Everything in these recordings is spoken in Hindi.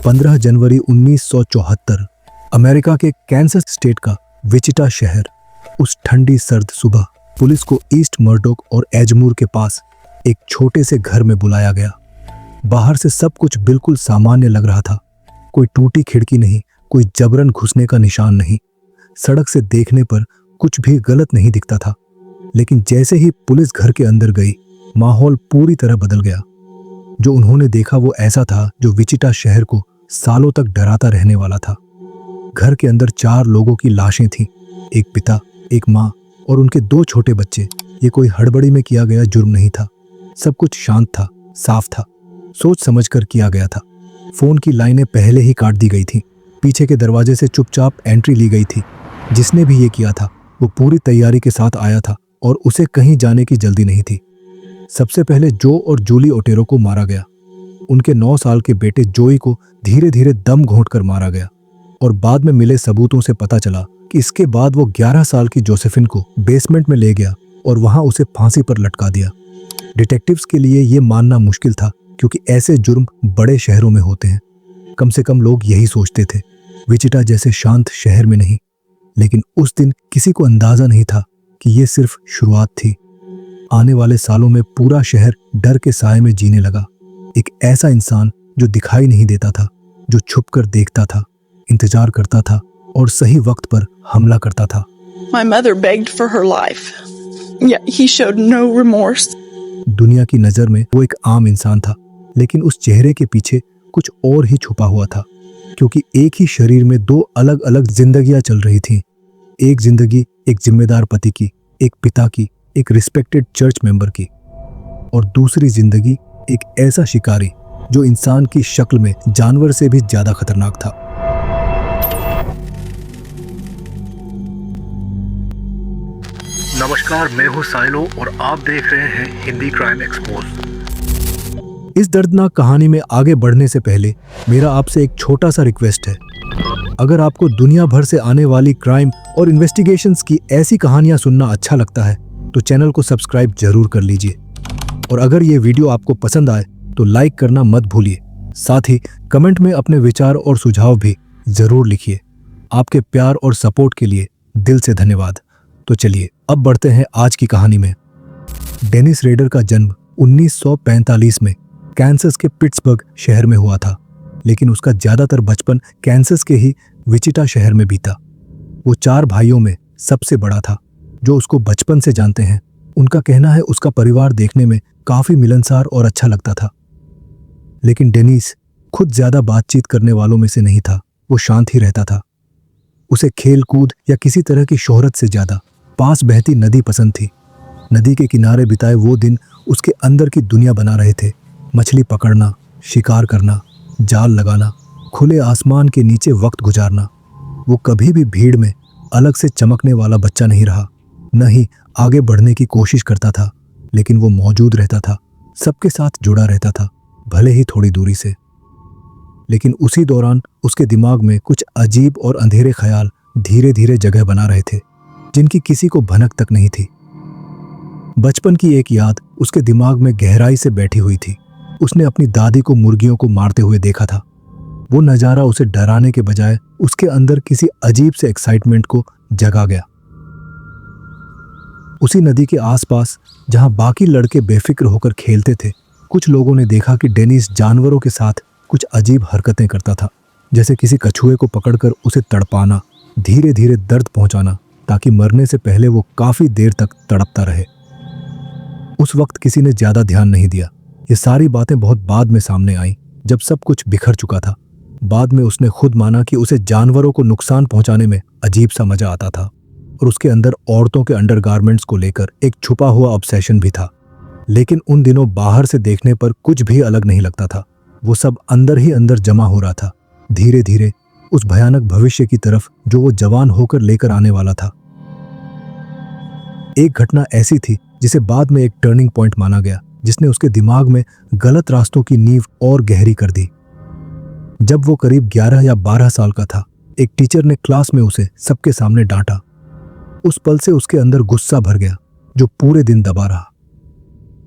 15 जनवरी 1974 अमेरिका के कैंसस स्टेट का विचिटा शहर। उस ठंडी सर्द सुबह पुलिस को ईस्ट मर्डोक और एजमूर के पास एक छोटे से घर में बुलाया गया। बाहर से सब कुछ बिल्कुल सामान्य लग रहा था। कोई टूटी खिड़की नहीं, कोई जबरन घुसने का निशान नहीं। सड़क से देखने पर कुछ भी गलत नहीं दिखता था। लेकिन जैसे ही पुलिस घर के अंदर गई, माहौल पूरी तरह बदल गया। जो उन्होंने देखा वो ऐसा था जो विचिटा शहर को सालों तक डराता रहने वाला था। घर के अंदर 4 लोगों की लाशें थीं, एक पिता, एक माँ और उनके 2 छोटे बच्चे। ये कोई हड़बड़ी में किया गया जुर्म नहीं था। सब कुछ शांत था, साफ था, सोच समझ कर किया गया था। फोन की लाइनें पहले ही काट दी गई थीं। पीछे के दरवाजे से चुपचाप एंट्री ली गई थी। जिसने भी ये किया था वो पूरी तैयारी के साथ आया था और उसे कहीं जाने की जल्दी नहीं थी। सबसे पहले जो और जूली ओटेरो को मारा गया। उनके 9 साल के बेटे जोई को धीरे धीरे दम घोंटकर मारा गया और बाद में मिले सबूतों से पता चला कि इसके बाद वो 11 साल की जोसेफिन को बेसमेंट में ले गया और वहां उसे फांसी पर लटका दिया। डिटेक्टिव्स के लिए ये मानना मुश्किल था क्योंकि ऐसे जुर्म बड़े शहरों में होते हैं। कम से कम लोग यही सोचते थे, विचिटा जैसे शांत शहर में नहीं। लेकिन उस दिन किसी को अंदाजा नहीं था कि ये सिर्फ शुरुआत थी। आने वाले सालों में पूरा शहर डर के साए में जीने लगा। एक ऐसा इंसान जो दिखाई नहीं देता था, जो छुपकर देखता था, इंतजार करता था और सही वक्त पर हमला करता था। My mother begged for her life. Yet he showed no remorse. दुनिया की नजर में वो एक आम इंसान था, लेकिन उस चेहरे के पीछे कुछ और ही छुपा हुआ था। क्योंकि एक ही शरीर में 2 अलग अलग जिंदगियां चल रही थीं। एक जिंदगी एक जिम्मेदार पति की, एक पिता की, एक रिस्पेक्टेड चर्च मेंबर की, और दूसरी जिंदगी एक ऐसा शिकारी जो इंसान की शक्ल में जानवर से भी ज्यादा खतरनाक था। नमस्कार, मैं हूं साइलो और आप देख रहे हैं हिंदी क्राइम एक्सपोज। इस दर्दनाक कहानी में आगे बढ़ने से पहले मेरा आपसे एक छोटा सा रिक्वेस्ट है। अगर आपको दुनिया भर से आने वाली क्राइम और इन्वेस्टिगेशंस की ऐसी कहानियां सुनना अच्छा लगता है तो चैनल को सब्सक्राइब जरूर कर लीजिए। और अगर ये वीडियो आपको पसंद आए तो लाइक करना मत भूलिए। साथ ही कमेंट में अपने विचार और सुझाव भी जरूर लिखिए। आपके प्यार और सपोर्ट के लिए दिल से धन्यवाद। तो चलिए अब बढ़ते हैं आज की कहानी में। डेनिस रेडर का जन्म 1945 में कैंसस के पिट्सबर्ग शहर में हुआ था, लेकिन उसका ज्यादातर बचपन कैंसस के ही विचिटा शहर में बीता। वो 4 भाइयों में सबसे बड़ा था। जो उसको बचपन से जानते हैं उनका कहना है उसका परिवार देखने में काफी मिलनसार और अच्छा लगता था। लेकिन डेनिस खुद ज्यादा बातचीत करने वालों में से नहीं था। वो शांत ही रहता था। उसे खेल कूद या किसी तरह की शोहरत से ज्यादा पास बहती नदी पसंद थी। नदी के किनारे बिताए वो दिन उसके अंदर की दुनिया बना रहे थे। मछली पकड़ना, शिकार करना, जाल लगाना, खुले आसमान के नीचे वक्त गुजारना। वो कभी भी भीड़ में अलग से चमकने वाला बच्चा नहीं रहा, न ही आगे बढ़ने की कोशिश करता था। लेकिन वो मौजूद रहता था, सबके साथ जुड़ा रहता था, भले ही थोड़ी दूरी से। लेकिन उसी दौरान उसके दिमाग में कुछ अजीब और अंधेरे ख्याल धीरे धीरे जगह बना रहे थे, जिनकी किसी को भनक तक नहीं थी। बचपन की एक याद उसके दिमाग में गहराई से बैठी हुई थी। उसने अपनी दादी को मुर्गियों को मारते हुए देखा था। वो नजारा उसे डराने के बजाय उसके अंदर किसी अजीब से एक्साइटमेंट को जगा गया। उसी नदी के आसपास जहां बाकी लड़के बेफिक्र होकर खेलते थे, कुछ लोगों ने देखा कि डेनिस जानवरों के साथ कुछ अजीब हरकतें करता था, जैसे किसी कछुए को पकड़कर उसे तड़पाना, धीरे धीरे दर्द पहुंचाना, ताकि मरने से पहले वो काफी देर तक तड़पता रहे। उस वक्त किसी ने ज्यादा ध्यान नहीं दिया। ये सारी बातें बहुत बाद में सामने आईं, जब सब कुछ बिखर चुका था। बाद में उसने खुद माना कि उसे जानवरों को नुकसान पहुंचाने में अजीब सा मजा आता था और उसके अंदर औरतों के अंडरगारमेंट्स को लेकर एक छुपा हुआ ऑब्सेशन भी था। लेकिन उन दिनों बाहर से देखने पर कुछ भी अलग नहीं लगता था। वो सब अंदर ही अंदर जमा हो रहा था, धीरे धीरे उस भयानक भविष्य की तरफ जो वो जवान होकर लेकर आने वाला था। एक घटना ऐसी थी जिसे बाद में एक टर्निंग पॉइंट माना गया, जिसने उसके दिमाग में गलत रास्तों की नींव और गहरी कर दी। जब वो करीब 11 या 12 साल का था, एक टीचर ने क्लास में उसे सबके सामने डांटा। उस पल से उसके अंदर गुस्सा भर गया, जो पूरे दिन दबा रहा।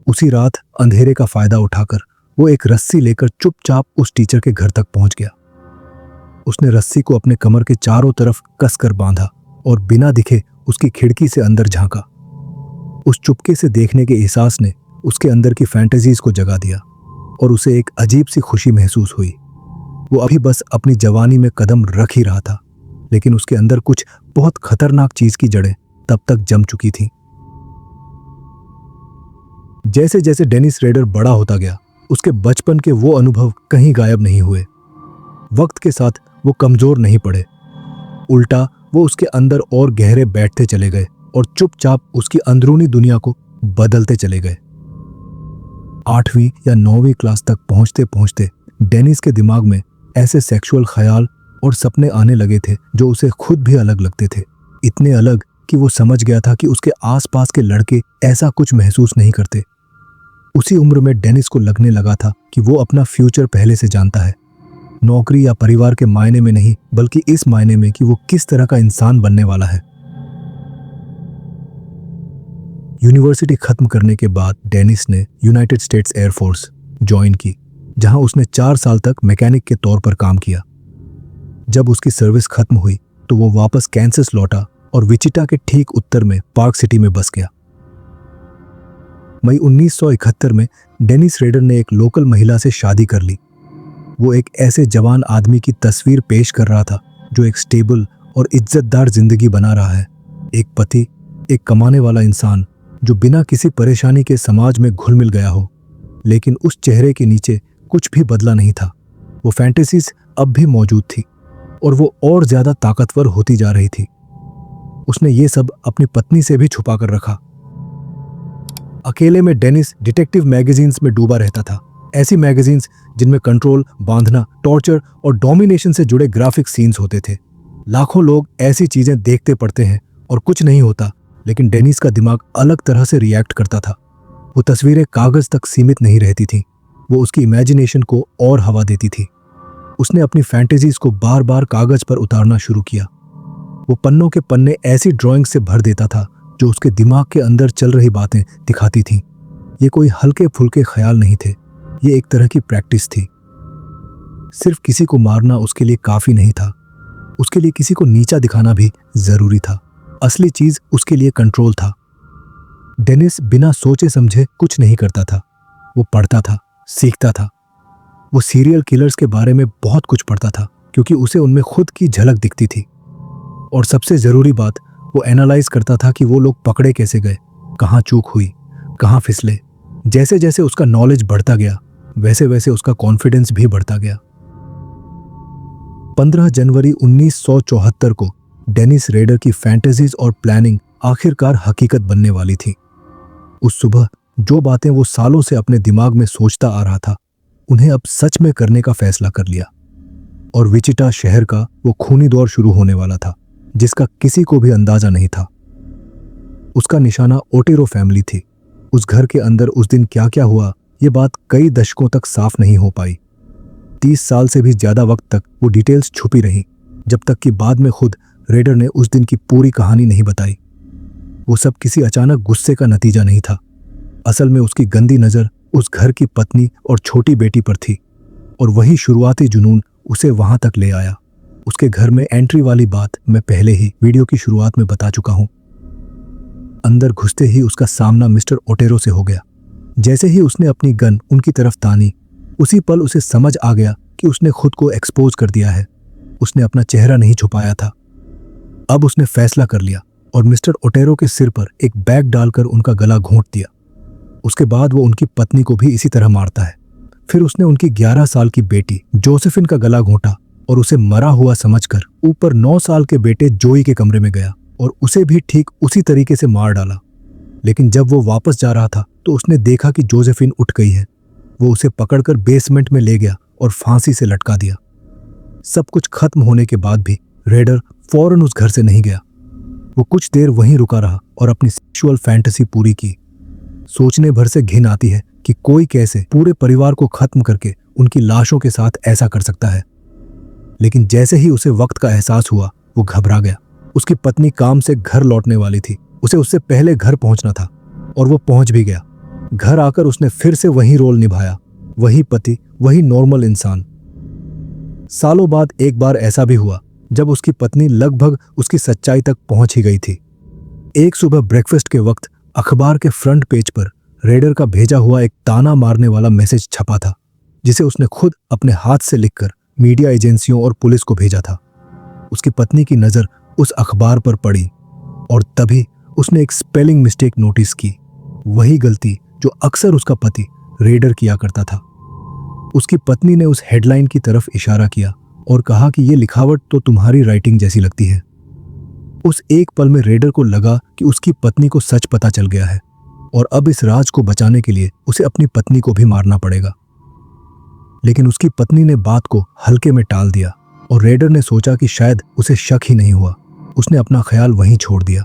उसी रात अंधेरे का फायदा उठाकर वो एक रस्सी लेकर चुपचाप उस टीचर के घर तक पहुंच गया। उसने रस्सी को अपने कमर के चारों तरफ कसकर बांधा और बिना दिखे उसकी खिड़की से अंदर झांका। उस चुपके से देखने के एहसास ने उसके अंदर की फैंटेसीज को जगा दिया और उसे एक अजीब सी खुशी महसूस हुई। वो अभी बस अपनी जवानी में कदम रख ही रहा था, लेकिन उसके अंदर कुछ बहुत खतरनाक चीज की जड़ें तब तक जम चुकी थीं। जैसे जैसे डेनिस रेडर बड़ा होता गया, उसके बचपन के वो अनुभव कहीं गायब नहीं हुए। वक्त के साथ वो कमजोर नहीं पड़े, उल्टा वो उसके अंदर और गहरे बैठते चले गए और चुपचाप उसकी अंदरूनी दुनिया को बदलते चले गए। 8वीं या 9वीं क्लास तक पहुंचते पहुंचते डेनिस के दिमाग में ऐसे सेक्सुअल ख्याल और सपने आने लगे थे जो उसे खुद भी अलग लगते थे, इतने अलग कि वो समझ गया था कि उसके आसपास के लड़के ऐसा कुछ महसूस नहीं करते। उसी उम्र में डेनिस को लगने लगा था कि वो अपना फ्यूचर पहले से जानता है, नौकरी या परिवार के मायने में नहीं, बल्कि इस मायने में कि वो किस तरह का इंसान बनने वाला है। यूनिवर्सिटी खत्म करने के बाद डेनिस ने यूनाइटेड स्टेट्स एयरफोर्स ज्वाइन की, जहां उसने 4 साल तक मैकेनिक के तौर पर काम किया। जब उसकी सर्विस खत्म हुई तो वो वापस कैंसस लौटा और विचिटा के ठीक उत्तर में पार्क सिटी में बस गया। मई 1971 में डेनिस रेडर ने एक लोकल महिला से शादी कर ली। वो एक ऐसे जवान आदमी की तस्वीर पेश कर रहा था जो एक स्टेबल और इज्जतदार जिंदगी बना रहा है, एक पति, एक कमाने वाला इंसान जो बिना किसी परेशानी के समाज में घुल मिल गया हो। लेकिन उस चेहरे के नीचे कुछ भी बदला नहीं था। वो फैंटेसीज अब भी मौजूद थी और वो और ज्यादा ताकतवर होती जा रही थी। उसने ये सब अपनी पत्नी से भी छुपा कर रखा। अकेले में डेनिस डिटेक्टिव मैगजीन्स में डूबा रहता था, ऐसी मैगजीन्स जिनमें कंट्रोल, बांधना, टॉर्चर और डोमिनेशन से जुड़े ग्राफिक सीन्स होते थे। लाखों लोग ऐसी चीजें देखते पढ़ते हैं और कुछ नहीं होता, लेकिन डेनिस का दिमाग अलग तरह से रिएक्ट करता था। वो तस्वीरें कागज तक सीमित नहीं रहती थीं, वो उसकी इमेजिनेशन को और हवा देती थी। उसने अपनी फैंटेसीज को बार बार कागज पर उतारना शुरू किया। वो पन्नों के पन्ने ऐसी ड्राइंग से भर देता था जो उसके दिमाग के अंदर चल रही बातें दिखाती थीं। ये कोई हल्के फुल्के ख्याल नहीं थे, ये एक तरह की प्रैक्टिस थी। सिर्फ किसी को मारना उसके लिए काफी नहीं था, उसके लिए किसी को नीचा दिखाना भी जरूरी था। असली चीज उसके लिए कंट्रोल था। डेनिस बिना सोचे समझे कुछ नहीं करता था। वो पढ़ता था, सीखता था। वो सीरियल किलर्स के बारे में बहुत कुछ पढ़ता था क्योंकि उसे उनमें खुद की झलक दिखती थी। और सबसे जरूरी बात, वो एनालाइज करता था कि वो लोग पकड़े कैसे गए, कहाँ चूक हुई, कहाँ फिसले। जैसे जैसे उसका नॉलेज बढ़ता गया, वैसे वैसे उसका कॉन्फिडेंस भी बढ़ता गया। 15 जनवरी 1974 को डेनिस रेडर की फैंटेसीज और प्लानिंग आखिरकार हकीकत बनने वाली थी। उस सुबह जो बातें वो सालों से अपने दिमाग में सोचता आ रहा था, उन्हें अब सच में करने का फैसला कर लिया। और विचिटा शहर का वो खूनी दौर शुरू होने वाला था जिसका किसी को भी अंदाजा नहीं था। उसका निशाना ओटेरो फैमिली थी। उस घर के अंदर उस दिन क्या क्या हुआ, ये बात कई दशकों तक साफ नहीं हो पाई। 30 साल से भी ज्यादा वक्त तक वो डिटेल्स छुपी रहीं, जब तक कि बाद में खुद रेडर ने उस दिन की पूरी कहानी नहीं बताई। वो सब किसी अचानक गुस्से का नतीजा नहीं था। असल में उसकी गंदी नजर उस घर की पत्नी और छोटी बेटी पर थी, और वही शुरुआती जुनून उसे वहां तक ले आया। उसके घर में एंट्री वाली बात मैं पहले ही वीडियो की शुरुआत में बता चुका हूं। अंदर घुसते ही उसका सामना मिस्टर ओटेरो से हो गया। जैसे ही उसने अपनी गन उनकी तरफ तानी, उसी पल उसे समझ आ गया कि उसने खुद को एक्सपोज कर दिया है। उसने अपना चेहरा नहीं छुपाया था। अब उसने फैसला कर लिया और मिस्टर ओटेरो के सिर पर एक बैग डालकर उनका गला घोंट दिया। उसके बाद वो उनकी पत्नी को भी इसी तरह मारता है। फिर उसने उनकी 11 साल की बेटी जोसेफिन का गला घोंटा और उसे मरा हुआ समझकर ऊपर 9 साल के बेटे जोई के कमरे में गया और उसे भी ठीक उसी तरीके से मार डाला। लेकिन जब वो वापस जा रहा था तो उसने देखा कि जोसेफिन उठ गई है। वो उसे पकड़कर बेसमेंट में ले गया और फांसी से लटका दिया। सब कुछ खत्म होने के बाद भी रेडर फौरन उस घर से नहीं गया। वो कुछ देर वहीं रुका रहा और अपनी सेक्सुअल फैंटेसी पूरी की। सोचने भर से घिन आती है कि कोई कैसे पूरे परिवार को खत्म करके उनकी लाशों के साथ ऐसा कर सकता है। लेकिन जैसे ही उसे वक्त का एहसास हुआ, वो घबरा गया। उसकी पत्नी काम से घर लौटने वाली थी। उसे उससे पहले घर पहुंचना था और वो पहुंच भी गया। घर आकर उसने फिर से वही रोल निभाया, वही पति, वही नॉर्मल इंसान। सालों बाद एक बार ऐसा भी हुआ जब उसकी पत्नी लगभग उसकी सच्चाई तक पहुंच ही गई थी। एक सुबह ब्रेकफास्ट के वक्त अखबार के फ्रंट पेज पर रेडर का भेजा हुआ एक ताना मारने वाला मैसेज छपा था, जिसे उसने खुद अपने हाथ से लिखकर मीडिया एजेंसियों और पुलिस को भेजा था। उसकी पत्नी की नज़र उस अखबार पर पड़ी और तभी उसने एक स्पेलिंग मिस्टेक नोटिस की, वही गलती जो अक्सर उसका पति रेडर किया करता था। उसकी पत्नी ने उस हेडलाइन की तरफ इशारा किया और कहा कि यह लिखावट तो तुम्हारी राइटिंग जैसी लगती है। उस एक पल में रेडर को लगा कि उसकी पत्नी को सच पता चल गया है और अब इस राज को बचाने के लिए उसे अपनी पत्नी को भी मारना पड़ेगा। लेकिन उसकी पत्नी ने बात को हल्के में टाल दिया और रेडर ने सोचा कि शायद उसे शक ही नहीं हुआ। उसने अपना ख्याल वहीं छोड़ दिया।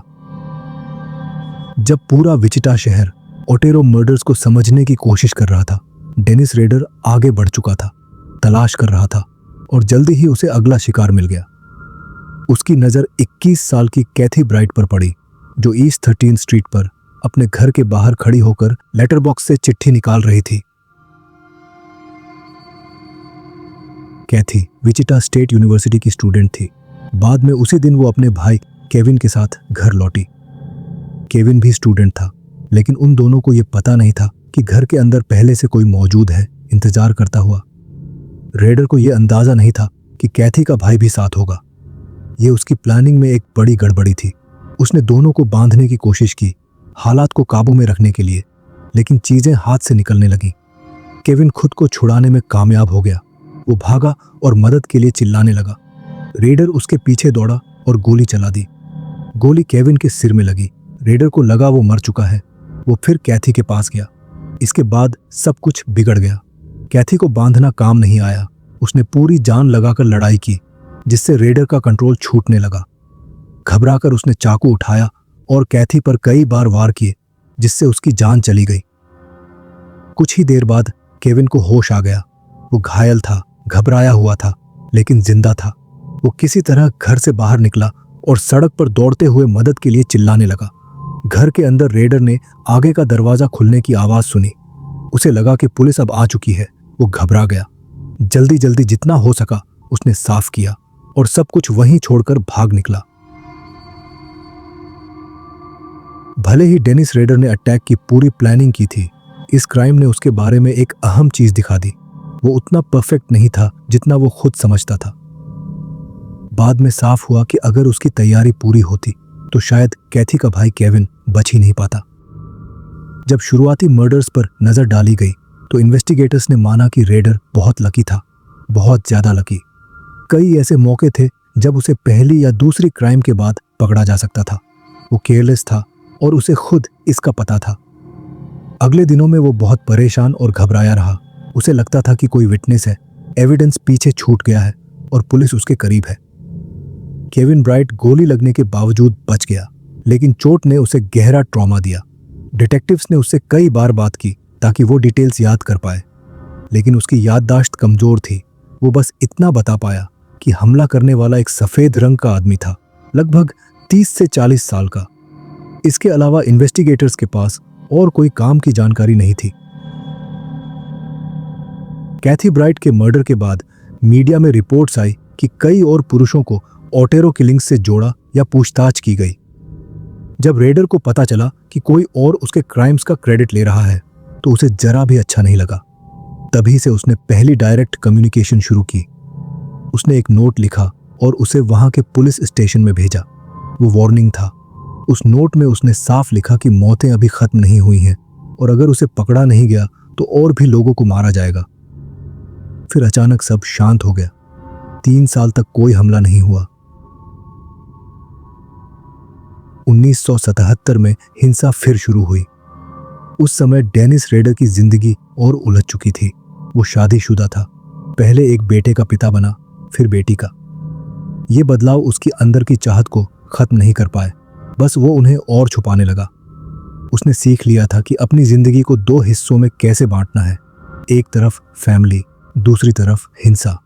जब पूरा विचिटा शहर ओटेरो मर्डर्स को समझने की कोशिश कर रहा था, डेनिस रेडर आगे बढ़ चुका था, तलाश कर रहा था और जल्दी ही उसे अगला शिकार मिल गया। उसकी नज़र 21 साल की कैथी ब्राइट पर पड़ी, जो ईस्ट 13 स्ट्रीट पर अपने घर के बाहर खड़ी होकर लेटर बॉक्स से चिट्ठी निकाल रही थी। कैथी विचिटा स्टेट यूनिवर्सिटी की स्टूडेंट थी। बाद में उसी दिन वो अपने भाई केविन के साथ घर लौटी। केविन भी स्टूडेंट था, लेकिन उन दोनों को यह पता नहीं था कि घर के अंदर पहले से कोई मौजूद है, इंतजार करता हुआ। रेडर को यह अंदाजा नहीं था कि कैथी का भाई भी साथ होगा। यह उसकी प्लानिंग में एक बड़ी गड़बड़ी थी। उसने दोनों को बांधने की कोशिश की, हालात को काबू में रखने के लिए, लेकिन चीजें हाथ से निकलने लगीं। केविन खुद को छुड़ाने में कामयाब हो गया। वो भागा और मदद के लिए चिल्लाने लगा। रेडर उसके पीछे दौड़ा और गोली चला दी। गोली केविन के सिर में लगी। रेडर को लगा वो मर चुका है। वो फिर कैथी के पास गया। इसके बाद सब कुछ बिगड़ गया। कैथी को बांधना काम नहीं आया। उसने पूरी जान लगाकर लड़ाई की, जिससे रेडर का कंट्रोल छूटने लगा। घबराकर उसने चाकू उठाया और कैथी पर कई बार वार किए, जिससे उसकी जान चली गई। कुछ ही देर बाद केविन को होश आ गया। वो घायल था, घबराया हुआ था, लेकिन जिंदा था। वो किसी तरह घर से बाहर निकला और सड़क पर दौड़ते हुए मदद के लिए चिल्लाने लगा। घर के अंदर रेडर ने आगे का दरवाजा खुलने की आवाज सुनी। उसे लगा कि पुलिस अब आ चुकी है। वो घबरा गया। जल्दी जल्दी जितना हो सका उसने साफ किया और सब कुछ वहीं छोड़कर भाग निकला। भले ही डेनिस रेडर ने अटैक की पूरी प्लानिंग की थी, इस क्राइम ने उसके बारे में एक अहम चीज दिखा दी। वो उतना परफेक्ट नहीं था जितना वो खुद समझता था। बाद में साफ हुआ कि अगर उसकी तैयारी पूरी होती तो शायद कैथी का भाई केविन बच ही नहीं पाता। जब शुरुआती मर्डर्स पर नजर डाली गई तो इन्वेस्टिगेटर्स ने माना कि रेडर बहुत लकी था, बहुत ज्यादा लकी। कई ऐसे मौके थे जब उसे पहली या दूसरी क्राइम के बाद पकड़ा जा सकता था। वो केयरलेस था और उसे खुद इसका पता था। अगले दिनों में वो बहुत परेशान और घबराया रहा। उसे लगता था कि कोई विटनेस है, एविडेंस पीछे छूट गया है और पुलिस उसके करीब है। केविन ब्राइट गोली लगने के बावजूद बच गया, लेकिन चोट ने उसे गहरा ट्रॉमा दिया। डिटेक्टिव्स ने उससे कई बार बात की ताकि वो डिटेल्स याद कर पाए, लेकिन उसकी याददाश्त कमजोर थी। वो बस इतना बता पाया कि हमला करने वाला एक सफेद रंग का आदमी था, लगभग 30 से 40 साल का। इसके अलावा इन्वेस्टिगेटर्स के पास और कोई काम की जानकारी नहीं थी। कैथी ब्राइट के मर्डर के बाद मीडिया में रिपोर्ट्स आई कि कई और पुरुषों को ओटेरो किलिंग्स से जोड़ा या पूछताछ की गई। जब रेडर को पता चला कि कोई और उसके क्राइम्स का क्रेडिट ले रहा है तो उसे जरा भी अच्छा नहीं लगा। तभी से उसने पहली डायरेक्ट कम्युनिकेशन शुरू की। उसने एक नोट लिखा और उसे वहां के पुलिस स्टेशन में भेजा। वो वार्निंग था। उस नोट में उसने साफ लिखा कि मौतें अभी खत्म नहीं हुई हैं और अगर उसे पकड़ा नहीं गया तो और भी लोगों को मारा जाएगा। फिर अचानक सब शांत हो गया। 3 साल तक कोई हमला नहीं हुआ। 1977 में हिंसा फिर शुरू हुई। उस समय डेनिस रेडर की जिंदगी और उलझ चुकी थी। वो शादीशुदा था, पहले एक बेटे का पिता बना, फिर बेटी का। ये बदलाव उसकी अंदर की चाहत को खत्म नहीं कर पाए, बस वो उन्हें और छुपाने लगा। उसने सीख लिया था कि अपनी जिंदगी को 2 हिस्सों में कैसे बांटना है, एक तरफ फैमिली, दूसरी तरफ हिंसा।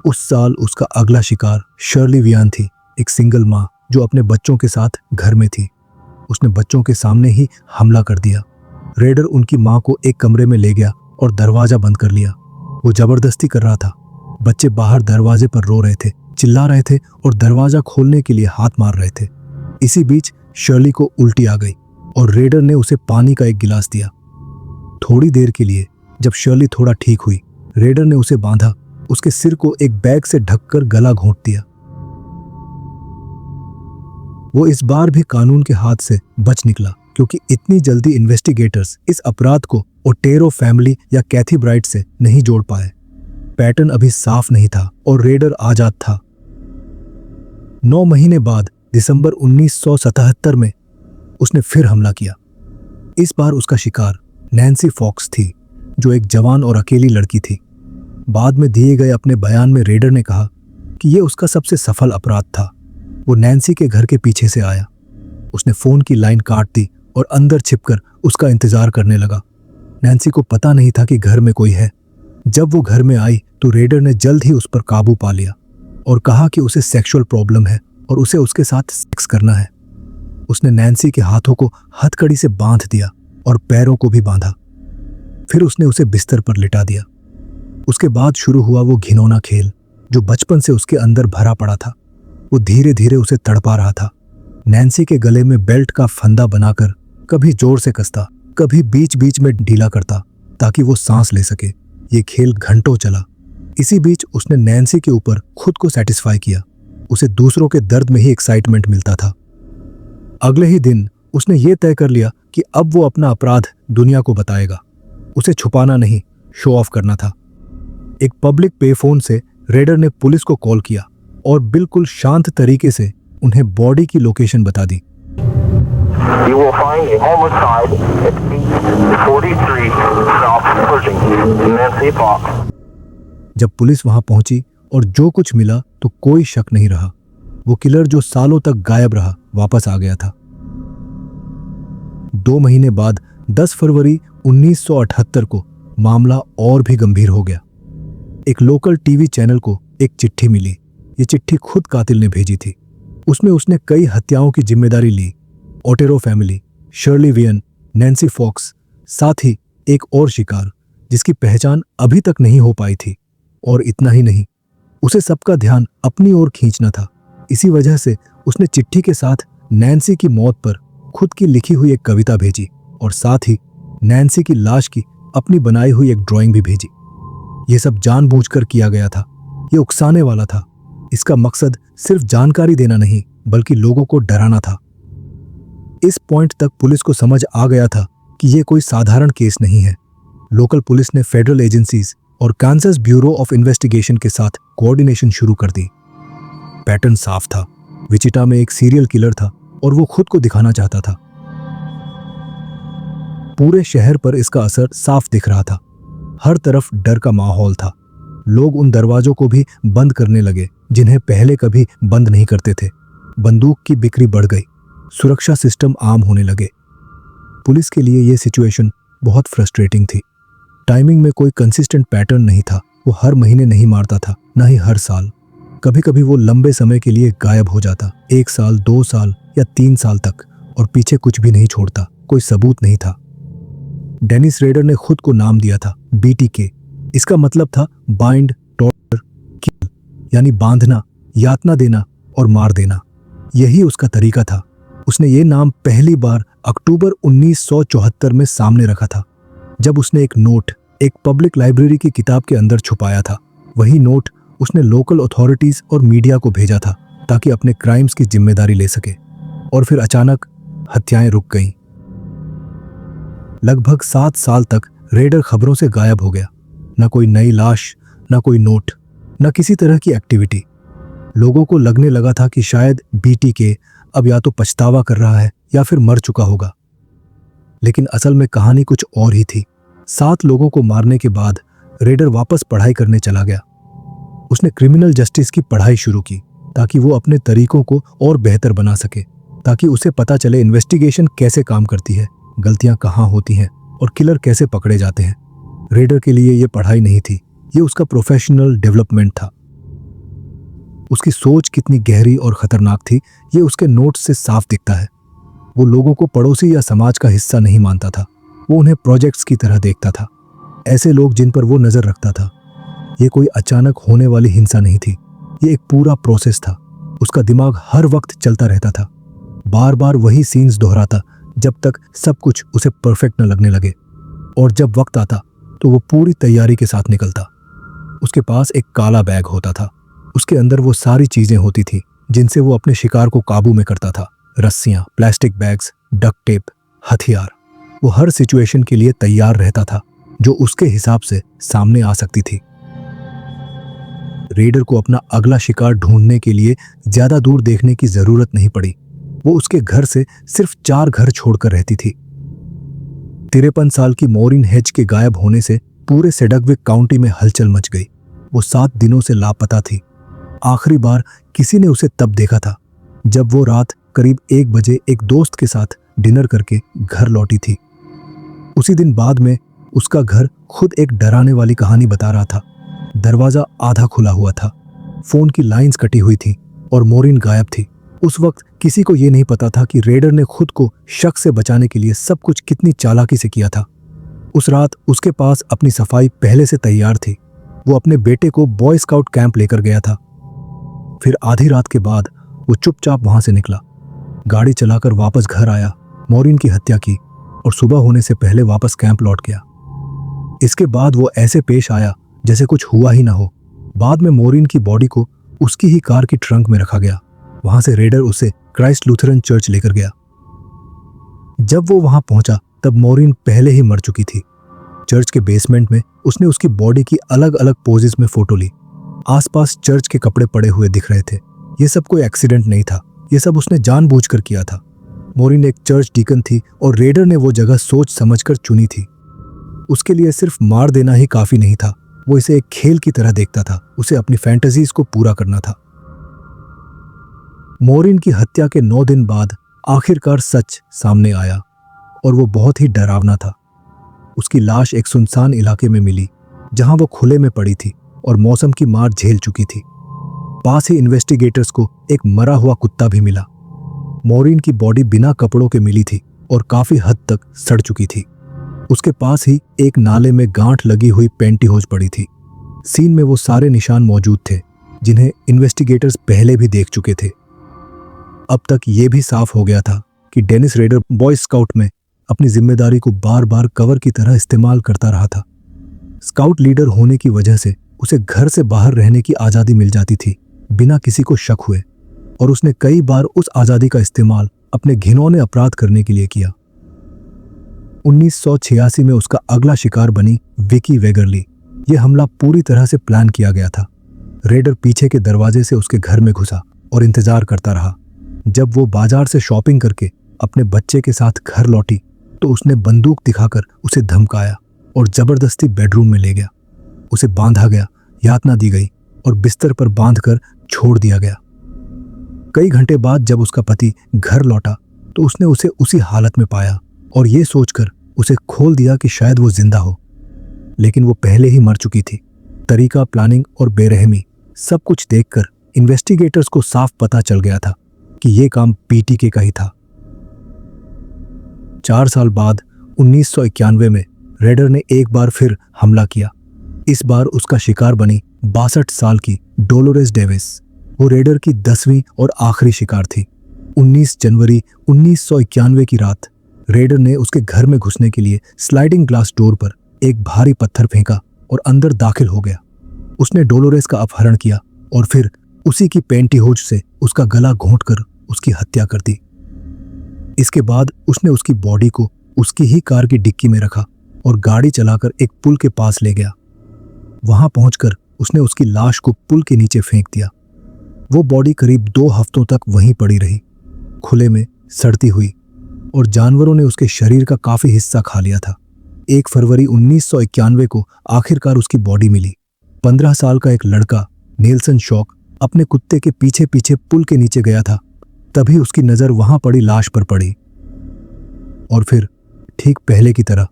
उस साल उसका अगला शिकार शर्ली वियान थी, एक सिंगल मां जो अपने बच्चों के साथ घर में थी। उसने बच्चों के सामने ही हमला कर दिया। रेडर उनकी मां को एक कमरे में ले गया और दरवाजा बंद कर लिया। वो जबरदस्ती कर रहा था, बच्चे बाहर दरवाजे पर रो रहे थे, चिल्ला रहे थे और दरवाजा खोलने के लिए हाथ मार रहे थे। इसी बीच शर्ली को उल्टी आ गई और रेडर ने उसे पानी का एक गिलास दिया। थोड़ी देर के लिए जब शर्ली थोड़ा ठीक हुई, रेडर ने उसे बांधा, उसके सिर को एक बैग से ढककर गला घोंट दिया। वो इस बार भी कानून के हाथ से बच निकला, क्योंकि इतनी जल्दी इन्वेस्टिगेटर्स इस अपराध को ओटेरो फैमिली या कैथी ब्राइट से नहीं जोड़ पाए। पैटर्न अभी साफ नहीं था और रेडर आजाद था। 9 महीने बाद दिसंबर 1977 में उसने फिर हमला किया। इस बार उसका शिकार नैन्सी फॉक्स थी, जो एक जवान और अकेली लड़की थी। बाद में दिए गए अपने बयान में रेडर ने कहा कि यह उसका सबसे सफल अपराध था। वो नैन्सी के घर के पीछे से आया, उसने फोन की लाइन काट दी और अंदर छिपकर उसका इंतजार करने लगा। नैन्सी को पता नहीं था कि घर में कोई है। जब वो घर में आई तो रेडर ने जल्द ही उस पर काबू पा लिया और कहा कि उसे सेक्सुअल प्रॉब्लम है और उसे उसके साथ सेक्स करना है। उसने नैन्सी के हाथों को हथकड़ी से बांध दिया और पैरों को भी बांधा। फिर उसने उसे बिस्तर पर लिटा दिया। उसके बाद शुरू हुआ वो घिनौना खेल जो बचपन से उसके अंदर भरा पड़ा था। वो धीरे धीरे उसे तड़पा रहा था। नैन्सी के गले में बेल्ट का फंदा बनाकर कभी जोर से कसता, कभी बीच बीच में ढीला करता ताकि वो सांस ले सके। ये खेल घंटों चला। इसी बीच उसने नैन्सी के ऊपर खुद को सेटिस्फाई किया। उसे दूसरों के दर्द में ही एक्साइटमेंट मिलता था। अगले ही दिन उसने ये तय कर लिया कि अब वो अपना अपराध दुनिया को बताएगा। उसे छुपाना नहीं, शो ऑफ करना था। एक पब्लिक पेफोन से रेडर ने पुलिस को कॉल किया और बिल्कुल शांत तरीके से उन्हें बॉडी की लोकेशन बता दी। You will find a homicide at 843 South Pershing, Nancy Fox. जब पुलिस वहां पहुंची और जो कुछ मिला तो कोई शक नहीं रहा। वो किलर जो सालों तक गायब रहा वापस आ गया था। 2 महीने बाद 10 फरवरी 1978 को मामला और भी गंभीर हो गया। एक लोकल टीवी चैनल को एक चिट्ठी मिली। ये चिट्ठी खुद कातिल ने भेजी थी। उसमें उसने कई हत्याओं की जिम्मेदारी ली। Otero family, Shirley Vian, Nancy Fox, साथ ही एक और शिकार जिसकी पहचान अभी तक नहीं हो पाई थी। और इतना ही नहीं, उसे सबका ध्यान अपनी ओर खींचना था। इसी वजह से उसने चिट्ठी के साथ नैन्सी की मौत पर खुद की लिखी हुई एक कविता भेजी और साथ ही नैन्सी की लाश की अपनी बनाई हुई एक ड्राइंग भी भेजी। यह सब जानबूझकर किया गया था। यह उकसाने वाला था। इसका मकसद सिर्फ जानकारी देना नहीं, बल्कि लोगों को डराना था। इस पॉइंट तक पुलिस को समझ आ गया था कि यह कोई साधारण केस नहीं है। लोकल पुलिस ने फेडरल एजेंसीज और कांसास ब्यूरो ऑफ इन्वेस्टिगेशन के साथ कोऑर्डिनेशन शुरू कर दी। पैटर्न साफ था। विचिटा में एक सीरियल किलर था और वो खुद को दिखाना चाहता था। पूरे शहर पर इसका असर साफ दिख रहा था। हर तरफ डर का माहौल था। लोग उन दरवाजों को भी बंद करने लगे जिन्हें पहले कभी बंद नहीं करते थे। बंदूक की बिक्री बढ़ गई। सुरक्षा सिस्टम आम होने लगे। पुलिस के लिए यह सिचुएशन बहुत फ्रस्ट्रेटिंग थी। टाइमिंग में कोई कंसिस्टेंट पैटर्न नहीं था। वो हर महीने नहीं मारता था, न ही हर साल। कभी कभी वो लंबे समय के लिए गायब हो जाता, 1 साल, 2 साल या 3 साल तक, और पीछे कुछ भी नहीं छोड़ता। कोई सबूत नहीं था। डेनिस रेडर ने खुद को नाम दिया था BTK। इसका मतलब था बाइंड, टॉर्चर, किल, यानी बांधना, यातना देना और मार देना। यही उसका तरीका था। उसने ये नाम पहली बार अक्टूबर 1974 में सामने रखा था, जब उसने एक नोट एक पब्लिक लाइब्रेरी की किताब के अंदर छुपाया था। वही नोट उसने लोकल अथॉरिटीज और मीडिया को भेजा था ताकि अपने क्राइम्स की जिम्मेदारी ले सके। और फिर अचानक हत्याएं रुक गईं। लगभग 7 साल तक रेडर खबरों से गायब हो गया। न कोई नई लाश, न कोई नोट, न किसी तरह की एक्टिविटी। लोगों को लगने लगा था कि शायद BTK अब या तो पछतावा कर रहा है या फिर मर चुका होगा। लेकिन असल में कहानी कुछ और ही थी। 7 लोगों को मारने के बाद रेडर वापस पढ़ाई करने चला गया। उसने क्रिमिनल जस्टिस की पढ़ाई शुरू की ताकि वो अपने तरीकों को और बेहतर बना सके, ताकि उसे पता चले इन्वेस्टिगेशन कैसे काम करती है, गलतियां कहाँ होती हैं और किलर कैसे पकड़े जाते हैं। रेडर के लिए ये पढ़ाई नहीं थी, ये उसका प्रोफेशनल डेवलपमेंट था। उसकी सोच कितनी गहरी और खतरनाक थी, ये उसके नोट्स से साफ दिखता है। वो लोगों को पड़ोसी या समाज का हिस्सा नहीं मानता था। वो उन्हें प्रोजेक्ट्स की तरह देखता था, ऐसे लोग जिन पर वो नजर रखता था। ये कोई अचानक होने वाली हिंसा नहीं थी, ये एक पूरा प्रोसेस था। उसका दिमाग हर वक्त चलता रहता था, बार बार वही सीन्स दोहराता जब तक सब कुछ उसे परफेक्ट न लगने लगे। और जब वक्त आता तो वो पूरी तैयारी के साथ निकलता। उसके पास एक काला बैग होता था, उसके अंदर वो सारी चीजें होती थी जिनसे वो अपने शिकार को काबू में करता था। रस्सियां, प्लास्टिक बैग्स, डक्ट टेप, हथियार। वो हर सिचुएशन के लिए तैयार रहता था जो उसके हिसाब से सामने आ सकती थी। रेडर को अपना अगला शिकार ढूंढने के लिए ज्यादा दूर देखने की जरूरत नहीं पड़ी। वो उसके घर से सिर्फ 4 घर छोड़कर रहती थी। 53 साल की मॉरिन हेज के गायब होने से पूरे सेडगविक काउंटी में हलचल मच गई। वो 7 दिनों से लापता थी। आखिरी बार किसी ने उसे तब देखा था जब वो रात करीब 1 बजे एक दोस्त के साथ डिनर करके घर लौटी थी। उसी दिन बाद में उसका घर खुद एक डराने वाली कहानी बता रहा था। दरवाजा आधा खुला हुआ था, फोन की लाइंस कटी हुई थी और मॉरिन गायब थी। उस वक्त किसी को यह नहीं पता था कि रेडर ने खुद को शक से बचाने के लिए सब कुछ कितनी चालाकी से किया था। उस रात उसके पास अपनी सफाई पहले से तैयार थी। वो अपने बेटे को बॉय स्काउट कैंप लेकर गया था। फिर आधी रात के बाद वो चुपचाप वहां से निकला, गाड़ी चलाकर वापस घर आया, मॉरिन की हत्या की और सुबह होने से पहले वापस कैंप लौट गया। इसके बाद वो ऐसे पेश आया जैसे कुछ हुआ ही ना हो। बाद में मॉरिन की बॉडी को उसकी ही कार की ट्रंक में रखा गया। वहां से रेडर उसे क्राइस्ट लूथरन चर्च लेकर गया। जब वो वहां पहुंचा तब मॉरिन पहले ही मर चुकी थी। चर्च के बेसमेंट में उसने उसकी बॉडी की अलग अलग पोजेस में फोटो ली। आसपास चर्च के कपड़े पड़े हुए दिख रहे थे। ये सब कोई एक्सीडेंट नहीं था, ये सब उसने जानबूझकर किया था। मॉरिन एक चर्च डीकन थी और रेडर ने वो जगह सोच समझकर चुनी थी। उसके लिए सिर्फ मार देना ही काफी नहीं था, वो इसे एक खेल की तरह देखता था। उसे अपनी फैंटेसीज को पूरा करना था। मॉरिन की हत्या के 9 दिन बाद आखिरकार सच सामने आया और वो बहुत ही डरावना था। उसकी लाश एक सुनसान इलाके में मिली जहां वो खुले में पड़ी थी और मौसम की मार झेल चुकी थी। पास ही इन्वेस्टिगेटर्स को एक मरा हुआ कुत्ता भी मिला। मॉरिन की बॉडी बिना कपड़ों के मिली थी और काफी हद तक सड़ चुकी थी। उसके पास ही एक नाले में गांठ लगी हुई पेंटीहोज पड़ी थी। सीन में वो सारे निशान मौजूद थे जिन्हें इन्वेस्टिगेटर्स पहले भी देख चुके थे। अब तक ये भी साफ हो गया था कि डेनिस रेडर बॉय स्काउट में अपनी जिम्मेदारी को बार बार कवर की तरह इस्तेमाल करता रहा था। स्काउट लीडर होने की वजह से उसे घर से बाहर रहने की आज़ादी मिल जाती थी बिना किसी को शक हुए, और उसने कई बार उस आज़ादी का इस्तेमाल अपने घिनौने अपराध करने के लिए किया। 1986 में उसका अगला शिकार बनी विकी वेगरली। यह हमला पूरी तरह से प्लान किया गया था। रेडर पीछे के दरवाजे से उसके घर में घुसा और इंतजार करता रहा। जब वो बाजार से शॉपिंग करके अपने बच्चे के साथ घर लौटी तो उसने बंदूक दिखाकर उसे धमकाया और जबरदस्ती बेडरूम में ले गया। उसे बांधा गया, यातना दी गई और बिस्तर पर बांधकर छोड़ दिया गया। कई घंटे बाद जब उसका पति घर लौटा तो उसने उसे उसी हालत में पाया और ये सोचकर उसे खोल दिया कि शायद वो जिंदा हो, लेकिन वो पहले ही मर चुकी थी। तरीका, प्लानिंग और बेरहमी सब कुछ देखकर इन्वेस्टिगेटर्स को साफ पता चल गया था कि ये काम पीटीके का ही था। 4 साल बाद 1991 में रेडर ने एक बार फिर हमला किया। इस बार उसका शिकार बनी 62 साल की डोलोरेस डेविस। वो रेडर की 10वीं और आखिरी शिकार थी। 19 जनवरी 1991 की रात रेडर ने उसके घर में घुसने के लिए स्लाइडिंग ग्लास डोर पर एक भारी पत्थर फेंका और अंदर दाखिल हो गया। उसने डोलोरेस का अपहरण किया और फिर उसी की पेंटीहोज से उसका गला घोंटकर उसकी हत्या कर दी। इसके बाद उसने उसकी बॉडी को उसकी ही कार की डिक्की में रखा और गाड़ी चलाकर एक पुल के पास ले गया। वहां पहुंचकर उसने उसकी लाश को पुल के नीचे फेंक दिया। वो बॉडी करीब 2 हफ्तों तक वहीं पड़ी रही, खुले में सड़ती हुई, और जानवरों ने उसके शरीर का काफी हिस्सा खा लिया था। 1 फरवरी 1991 को आखिरकार उसकी बॉडी मिली। 15 साल का एक लड़का नेल्सन शॉक अपने कुत्ते के पीछे पीछे पुल के नीचे गया था। तभी उसकी नजर वहां पड़ी लाश पर पड़ी और फिर ठीक पहले की तरह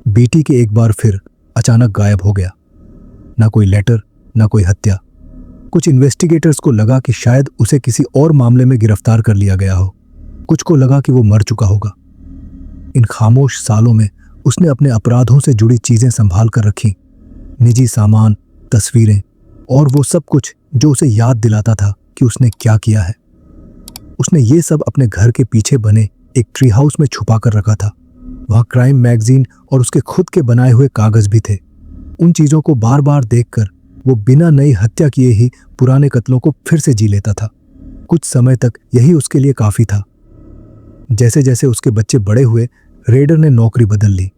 बीटी के एक बार फिर अचानक गायब हो गया। ना कोई लेटर, ना कोई हत्या। कुछ इन्वेस्टिगेटर्स को लगा कि शायद उसे किसी और मामले में गिरफ्तार कर लिया गया हो। कुछ को लगा कि वो मर चुका होगा। इन खामोश सालों में उसने अपने अपराधों से जुड़ी चीजें संभाल कर रखी। निजी सामान, तस्वीरें और वो सब कुछ जो उसे याद दिलाता था कि उसने क्या किया है। उसने ये सब अपने घर के पीछे बने एक ट्री हाउस में छुपा कर रखा था। वहां क्राइम मैगजीन और उसके खुद के बनाए हुए कागज भी थे। उन चीजों को बार बार देखकर वो बिना नई हत्या किए ही पुराने कत्लों को फिर से जी लेता था। कुछ समय तक यही उसके लिए काफी था। जैसे जैसे उसके बच्चे बड़े हुए, रेडर ने नौकरी बदल ली।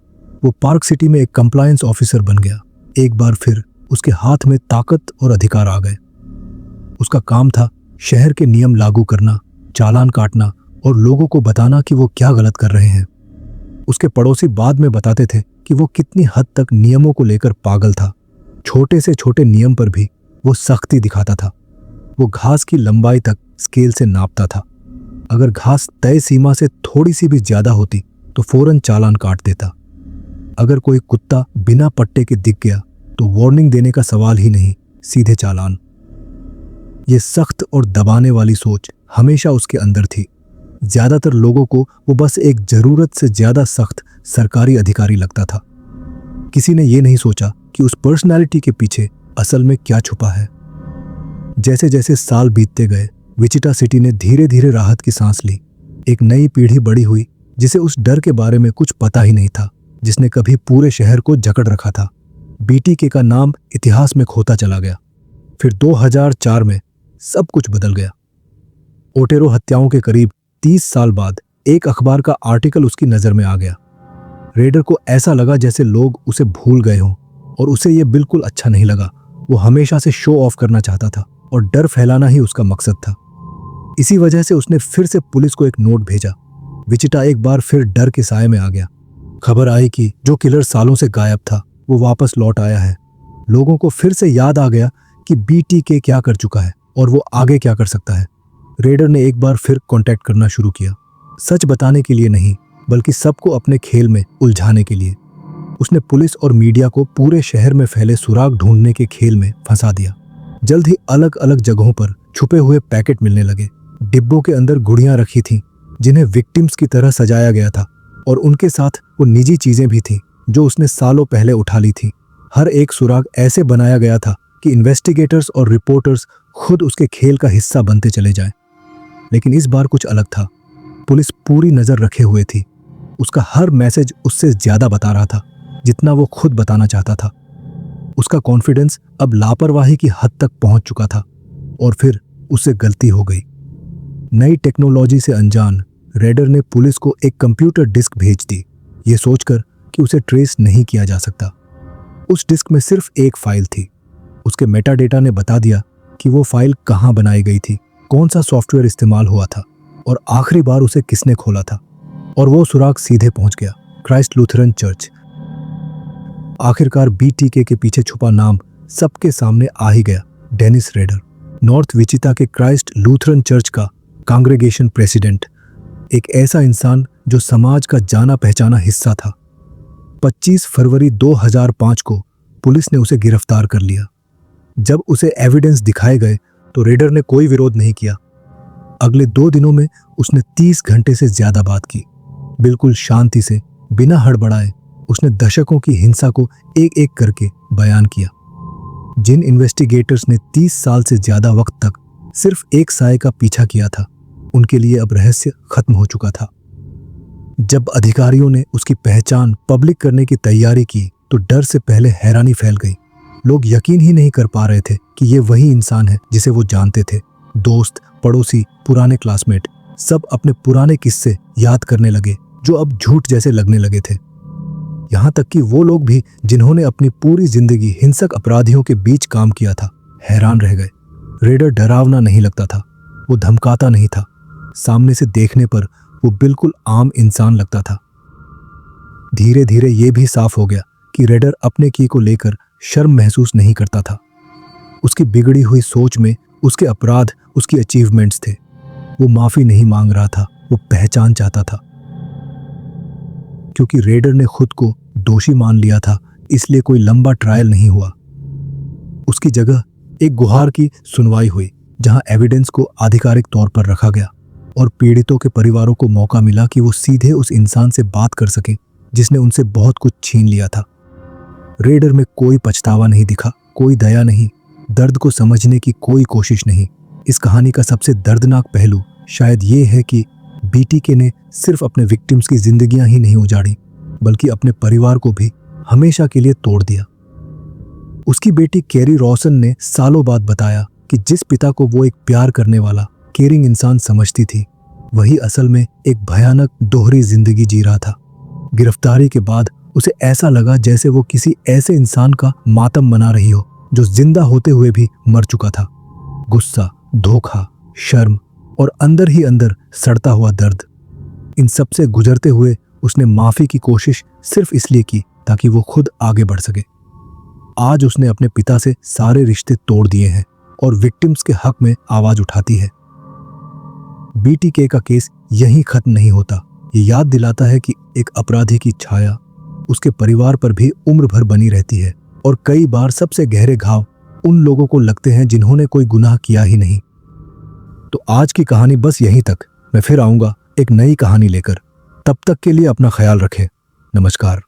वो पार्क सिटी में एक कंप्लायंस ऑफिसर बन गया। एक बार फिर उसके हाथ में ताकत और अधिकार आ गए। उसका काम था शहर के नियम लागू करना, चालान काटना और लोगों को बताना कि वो क्या गलत कर रहे हैं। उसके पड़ोसी बाद में बताते थे कि वो कितनी हद तक नियमों को लेकर पागल था। छोटे से छोटे नियम पर भी वो सख्ती दिखाता था। वो घास की लंबाई तक स्केल से नापता था। अगर घास तय सीमा से थोड़ी सी भी ज्यादा होती तो फौरन चालान काट देता। अगर कोई कुत्ता बिना पट्टे के दिख गया तो वार्निंग देने का सवाल ही नहीं, सीधे चालान। ये सख्त और दबाने वाली सोच हमेशा उसके अंदर थी। ज्यादातर लोगों को वो बस एक जरूरत से ज्यादा सख्त सरकारी अधिकारी लगता था। किसी ने ये नहीं सोचा कि उस पर्सनालिटी के पीछे असल में क्या छुपा है। जैसे जैसे साल बीतते गए, विचिटा सिटी ने धीरे धीरे राहत की सांस ली। एक नई पीढ़ी बड़ी हुई जिसे उस डर के बारे में कुछ पता ही नहीं था जिसने कभी पूरे शहर को जकड़ रखा था। बीटीके का नाम इतिहास में खोता चला गया। फिर 2004 में सब कुछ बदल गया। ओटेरो हत्याओं के करीब 30 साल बाद एक अखबार का आर्टिकल उसकी नजर में आ गया। रेडर को ऐसा लगा जैसे लोग उसे भूल गए हों, और उसे यह बिल्कुल अच्छा नहीं लगा। वो हमेशा से शो ऑफ करना चाहता था और डर फैलाना ही उसका मकसद था। इसी वजह से उसने फिर से पुलिस को एक नोट भेजा। विचिटा एक बार फिर डर के साए में आ गया। खबर आई कि जो किलर सालों से गायब था वो वापस लौट आया है। लोगों को फिर से याद आ गया कि बीटीके क्या कर चुका है और वो आगे क्या कर सकता है। रेडर ने एक बार फिर कांटेक्ट करना शुरू किया, सच बताने के लिए नहीं बल्कि सबको अपने खेल में उलझाने के लिए। उसने पुलिस और मीडिया को पूरे शहर में फैले सुराग ढूंढने के खेल में फंसा दिया। जल्द ही अलग अलग जगहों पर छुपे हुए पैकेट मिलने लगे। डिब्बों के अंदर गुड़ियां रखी थीं जिन्हें विक्टिम्स की तरह सजाया गया था, और उनके साथ वो निजी चीजें भी थीं जो उसने सालों पहले उठा ली थी। हर एक सुराग ऐसे बनाया गया था कि इन्वेस्टिगेटर्स और रिपोर्टर्स खुद उसके खेल का हिस्सा बनते चले जाएं। लेकिन इस बार कुछ अलग था। पुलिस पूरी नजर रखे हुए थी। उसका हर मैसेज उससे ज्यादा बता रहा था जितना वो खुद बताना चाहता था। उसका कॉन्फिडेंस अब लापरवाही की हद तक पहुंच चुका था, और फिर उससे गलती हो गई। नई टेक्नोलॉजी से अनजान रेडर ने पुलिस को एक कंप्यूटर डिस्क भेज दी, ये सोचकर कि उसे ट्रेस नहीं किया जा सकता। उस डिस्क में सिर्फ एक फाइल थी। उसके मेटाडेटा ने बता दिया कि वो फाइल कहां बनाई गई थी, कौन सा सॉफ्टवेयर इस्तेमाल हुआ था और आखिरी बार उसे किसने खोला था। और वो सुराग सीधे पहुंच गया, क्राइस्ट लूथरन चर्च। आखिरकार बीटीके के पीछे छुपा नाम सबके सामने आ ही गया, डेनिस रेडर, नॉर्थ विचिटा के क्राइस्ट लूथरन चर्च का कांग्रेगेशन प्रेसिडेंट। एक ऐसा इंसान जो समाज का जाना पहचाना हिस्सा था। 25 फरवरी 2005 को पुलिस ने उसे गिरफ्तार कर लिया। जब उसे एविडेंस दिखाए गए तो रेडर ने कोई विरोध नहीं किया। अगले 2 दिनों में उसने 30 घंटे से ज्यादा बात की। बिल्कुल शांति से, बिना हड़बड़ाए उसने दशकों की हिंसा को एक एक करके बयान किया। जिन इन्वेस्टिगेटर्स ने 30 साल से ज्यादा वक्त तक सिर्फ एक साये का पीछा किया था, उनके लिए अब रहस्य खत्म हो चुका था। जब अधिकारियों ने उसकी पहचान पब्लिक करने की तैयारी की तो डर से पहले हैरानी फैल गई। लोग यकीन ही नहीं कर पा रहे थे कि ये वही इंसान है जिसे वो जानते थे। दोस्त, पड़ोसी, पुराने क्लासमेट सब अपने पुराने किस्से याद करने लगे जो अब झूठ जैसे लगने लगे थे। यहां तक कि वो लोग भी जिन्होंने अपनी पूरी जिंदगी हिंसक अपराधियों के बीच काम किया था, हैरान रह गए। रेडर डरावना नहीं लगता था, वो धमकाता नहीं था। सामने से देखने पर वो बिल्कुल आम इंसान लगता था। धीरे धीरे ये भी साफ हो गया कि रेडर अपने की को लेकर शर्म महसूस नहीं करता था। उसकी बिगड़ी हुई सोच में उसके अपराध उसकी अचीवमेंट्स थे। वो माफी नहीं मांग रहा था, वो पहचान चाहता था। क्योंकि रेडर ने खुद को दोषी मान लिया था, इसलिए कोई लंबा ट्रायल नहीं हुआ। उसकी जगह एक गुहार की सुनवाई हुई, जहां एविडेंस को आधिकारिक तौर पर रखा गया और पीड़ितों के परिवारों को मौका मिला कि वो सीधे उस इंसान से बात कर सके जिसने उनसे बहुत कुछ छीन लिया था। रेडर में कोई पछतावा नहीं दिखा, कोई दया नहीं, दर्द को समझने की कोई कोशिश नहीं। इस कहानी का सबसे दर्दनाक पहलू शायद ये है कि बीटीके ने सिर्फ अपने विक्टिम्स की जिंदगियां ही नहीं उजाड़ी, बल्कि अपने परिवार को भी हमेशा के लिए तोड़ दिया। उसकी बेटी कैरी रॉसन ने सालों बाद बताया कि जिस पिता को वो एक प्यार करने वाला केयरिंग इंसान समझती थी, वही असल में एक भयानक दोहरी जिंदगी जी रहा था। गिरफ्तारी के बाद उसे ऐसा लगा जैसे वो किसी ऐसे इंसान का मातम मना रही हो जो जिंदा होते हुए भी मर चुका था। गुस्सा, धोखा, शर्म और अंदर ही अंदर सड़ता हुआ दर्द, इन सब से गुजरते हुए उसने माफी की कोशिश सिर्फ इसलिए की ताकि वो खुद आगे बढ़ सके। आज उसने अपने पिता से सारे रिश्ते तोड़ दिए हैं और विक्टिम्स के हक में आवाज उठाती है। बीटीके का केस यहीं खत्म नहीं होता। ये याद दिलाता है कि एक अपराधी की छाया उसके परिवार पर भी उम्र भर बनी रहती है, और कई बार सबसे गहरे घाव उन लोगों को लगते हैं जिन्होंने कोई गुनाह किया ही नहीं। तो आज की कहानी बस यहीं तक। मैं फिर आऊंगा एक नई कहानी लेकर। तब तक के लिए अपना ख्याल रखें। नमस्कार।